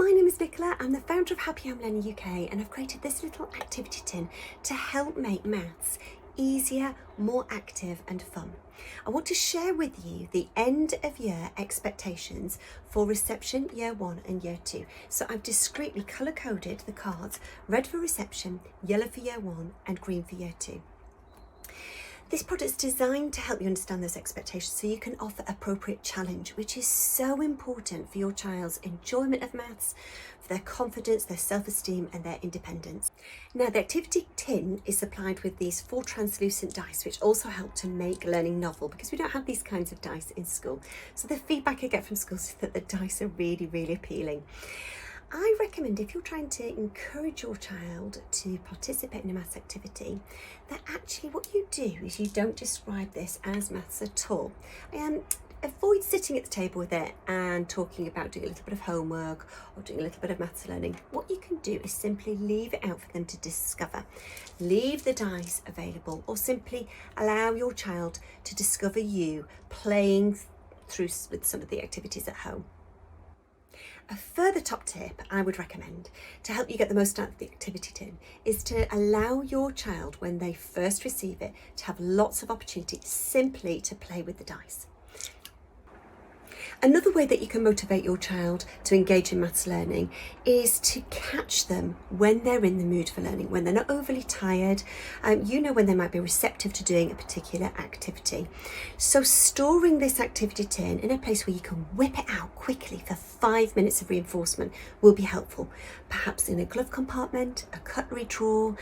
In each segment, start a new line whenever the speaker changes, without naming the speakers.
my name is Nicola. I'm the founder of Happy Home Learning UK, and I've created this little activity tin to help make maths easier, more active and fun. I want to share with you the end of year expectations for reception year 1 and year 2. So I've discreetly colour coded the cards: red for reception, yellow for year 1 and green for year 2. This product is designed to help you understand those expectations so you can offer appropriate challenge, which is so important for your child's enjoyment of maths, for their confidence, their self-esteem and their independence. Now, the activity tin is supplied with these 4 translucent dice, which also help to make learning novel because we don't have these kinds of dice in school. So the feedback I get from schools is that the dice are really, really appealing. I recommend, if you're trying to encourage your child to participate in a maths activity, that actually what you do is you don't describe this as maths at all. Avoid sitting at the table with it and talking about doing a little bit of homework or doing a little bit of maths learning. What you can do is simply leave it out for them to discover. Leave the dice available, or simply allow your child to discover you playing through with some of the activities at home. A further top tip I would recommend to help you get the most out of the activity tin is to allow your child, when they first receive it, to have lots of opportunity simply to play with the dice. Another way that you can motivate your child to engage in maths learning is to catch them when they're in the mood for learning, when they're not overly tired. You know when they might be receptive to doing a particular activity. So storing this activity tin in a place where you can whip it out quickly for 5 minutes of reinforcement will be helpful. Perhaps in a glove compartment, a cutlery drawer,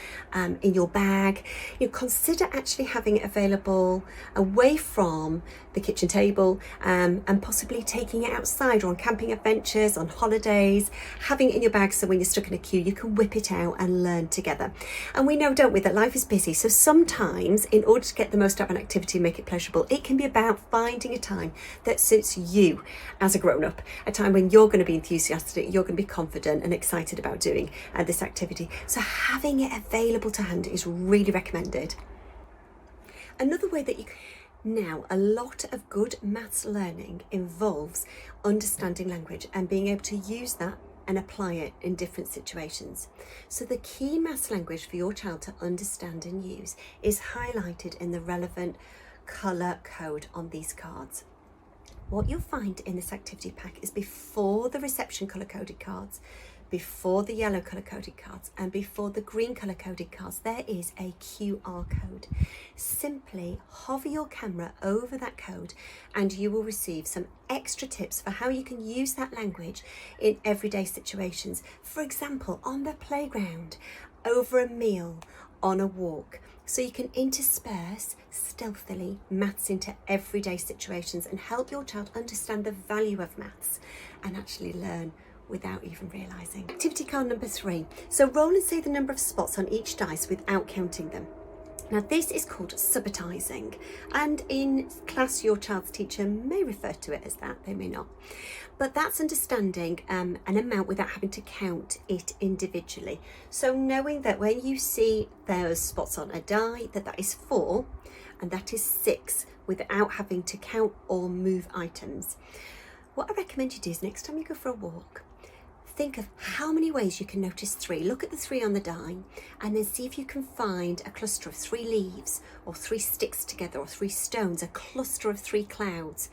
in your bag. Consider actually having it available away from the kitchen table, and possibly taking it outside or on camping adventures, on holidays, having it in your bag so when you're stuck in a queue you can whip it out and learn together. And we know, don't we, that life is busy, so sometimes in order to get the most out of an activity and make it pleasurable, it can be about finding a time that suits you as a grown-up, a time when you're going to be enthusiastic, you're going to be confident and excited about doing this activity. So having it available to hand is really recommended. Another way that you Now, a lot of good maths learning involves understanding language and being able to use that and apply it in different situations. So the key maths language for your child to understand and use is highlighted in the relevant colour code on these cards. What you'll find in this activity pack is before the reception colour coded cards, before the yellow colour coded cards and before the green colour coded cards, there is a QR code. Simply hover your camera over that code and you will receive some extra tips for how you can use that language in everyday situations. For example, on the playground, over a meal, on a walk. So you can intersperse stealthily maths into everyday situations and help your child understand the value of maths and actually learn without even realising. Activity card number 3. So roll and say the number of spots on each dice without counting them. Now this is called subitizing, and in class your child's teacher may refer to it as that, they may not. But that's understanding an amount without having to count it individually. So knowing that when you see those spots on a die, that is 4 and that is 6 without having to count or move items. What I recommend you do is next time you go for a walk, think of how many ways you can notice 3. Look at the 3 on the die and then see if you can find a cluster of 3 leaves or 3 sticks together or 3 stones, a cluster of 3 clouds.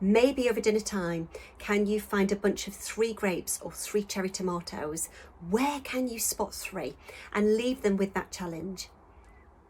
Maybe over dinner time, can you find a bunch of 3 grapes or 3 cherry tomatoes? Where can you spot 3? And leave them with that challenge.